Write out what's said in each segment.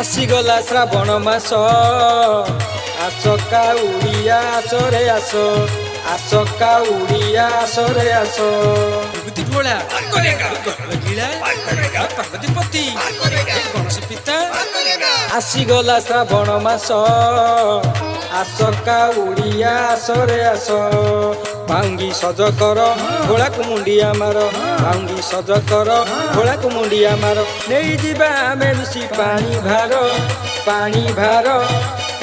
ଆସିଗଲା ଶ୍ରାବଣ ମାସ ଆସ କାଉଡ଼ିଆ ଆସରେ ଆସ ଆସ କାଉଡ଼ିଆ ଆସରେ ଆସ ବିଭୂତି ଭୋଳା ଗୀଳା ପାର୍ବତୀପତି ଗଣେଶ ପିତା ଆସିଗଲା ଶ୍ରାବଣ ମାସ ଆସ କାଉଡ଼ିଆ ଆସରେ ଆସ ଭାଙ୍ଗି ସଜ କର ଭୋଳାକୁ ମୁଣ୍ଡିଆ ମାର ଭାଙ୍ଗି ସଜ କର ଭୋଳାକୁ ମୁଣ୍ଡିଆ ମାର ନେଇଯିବା ଆମେ ମିଶି ପାଣି ଭାର ପାଣି ଭାର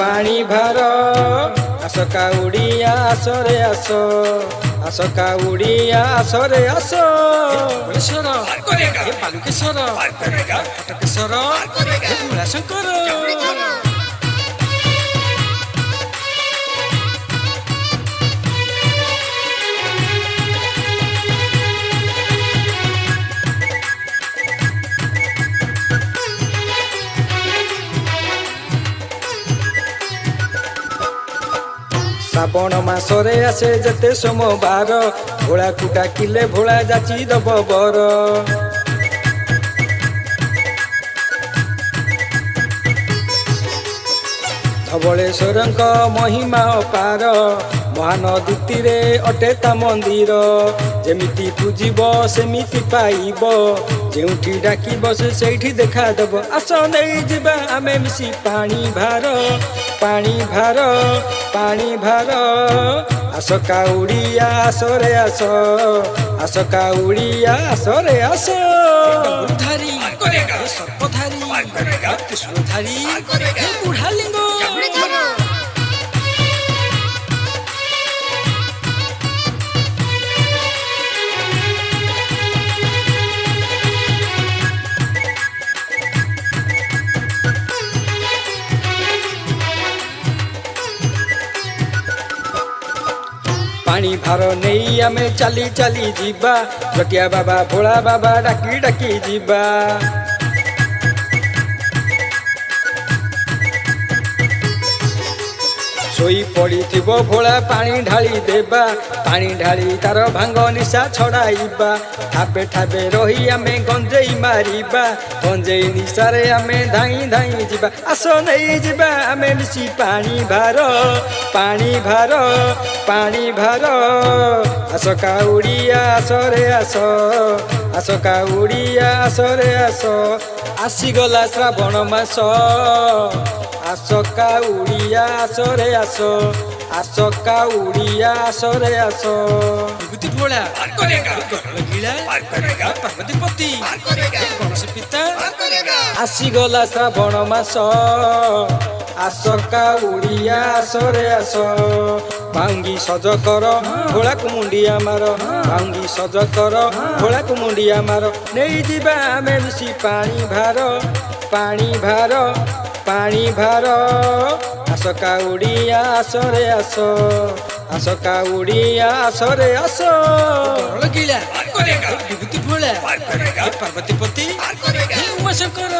ପାଣି ଭାର ଆସ କାଉଡ଼ିଆ ଆସରେ ଆସ ଆସ କାଉଡ଼ିଆ ଆସରେ ଆସ ଧବଳେଶ୍ୱର ବାଲୁକେଶ୍ୱର କଟକେଶ୍ୱର ଭୋଳାଶଙ୍କର ଶ୍ରାବଣ ମାସରେ ଆସେ ଯେତେ ସୋମବାର ଭୋଳାକୁ ଡାକିଲେ ଭୋଳା ଯାଚି ଦବ ବର ଧବଳେଶ୍ୱରଙ୍କ ମହିମା ଅପାର ମହାନଦୀ ତୀରେ ଅଟେ ତା ମନ୍ଦିର ଯେମିତି ପୂଜିବ ସେମିତି ପାଇବ ଯେଉଁଠି ଡାକିବ ସେ ସେଇଠି ଦେଖାଦେବ ଆସ ନେଇଯିବା ଆମେ ମିଶି ପାଣି ଭାର ପାଣି ଭାର ପାଣି ଭାର ଆସ କାଉଡ଼ିଆ ଆସରେ ଆସ ଆସ କାଉଡ଼ିଆ ଆସରେ ଆସ ଧାରୀ ସର୍ପଧାରୀ ତ୍ରିଶୂଳଧାରୀ ବୁଢ଼ାଲିଙ୍ଗ ପାଣି ଭାର ନେଇ ଆମେ ଚାଲି ଚାଲି ଯିବା ଜଟିଆ ବାବା ଭୋଳା ବାବା ଡାକି ଡାକି ଯିବା ଶୋଇ ପଡ଼ିଥିବ ଭୋଳା ପାଣି ଢାଳି ଦେବା ପାଣି ଢାଳି ତାର ଭାଙ୍ଗ ନିଶା ଛଡ଼ାଇବା ଠାବେ ଠାବେ ରହି ଆମେ ଗଞ୍ଜେଇ ମାରିବା ଗଞ୍ଜେଇ ନିଶାରେ ଆମେ ଧାଇଁ ଧାଇଁ ଯିବା ଆସ ନେଇଯିବା ଆମେ ମିଶି ପାଣି ଭାର ପାଣି ଭାର ପାଣି ଭାର ଆସ କାଉଡ଼ିଆ ଆସରେ ଆସ ଆସ କାଉଡ଼ିଆ ଆସରେ ଆସ ଆସିଗଲା ଶ୍ରାବଣ ମାସ ଆସ କାଉଡ଼ିଆ ଆସରେ ଆସ ଆସ କାଉଡ଼ିଆ ଆସରେ ଆସ ବିଭୂତି ଭୋଳା ଗୀଳା ପାର୍ବତୀପତି ଗଣେଶ ପିତା ଆସିଗଲା ଶ୍ରାବଣ ମାସ ଆସ କାଉଡ଼ିଆ ଆସରେ ଆସ ଭାଙ୍ଗି ସଜ କର ଭୋଳାକୁ ମୁଣ୍ଡିଆ ମାର ଭାଙ୍ଗି ସଜ କର ଭୋଳାକୁ ମୁଣ୍ଡିଆ ମାର ନେଇଯିବା ଆମେ ମିଶି ପାଣି ଭାର ପାଣି ଭାର ପାଣି ଭାର ଆସ କାଉଡ଼ିଆ ଆସରେ ଆସ ଆସ କାଉଡ଼ିଆ ଆସରେ ଆସ ଗୀଳା ବିଭୂତି ଭୋଳା ପାର୍ବତୀପତି ଉମାଶଙ୍କର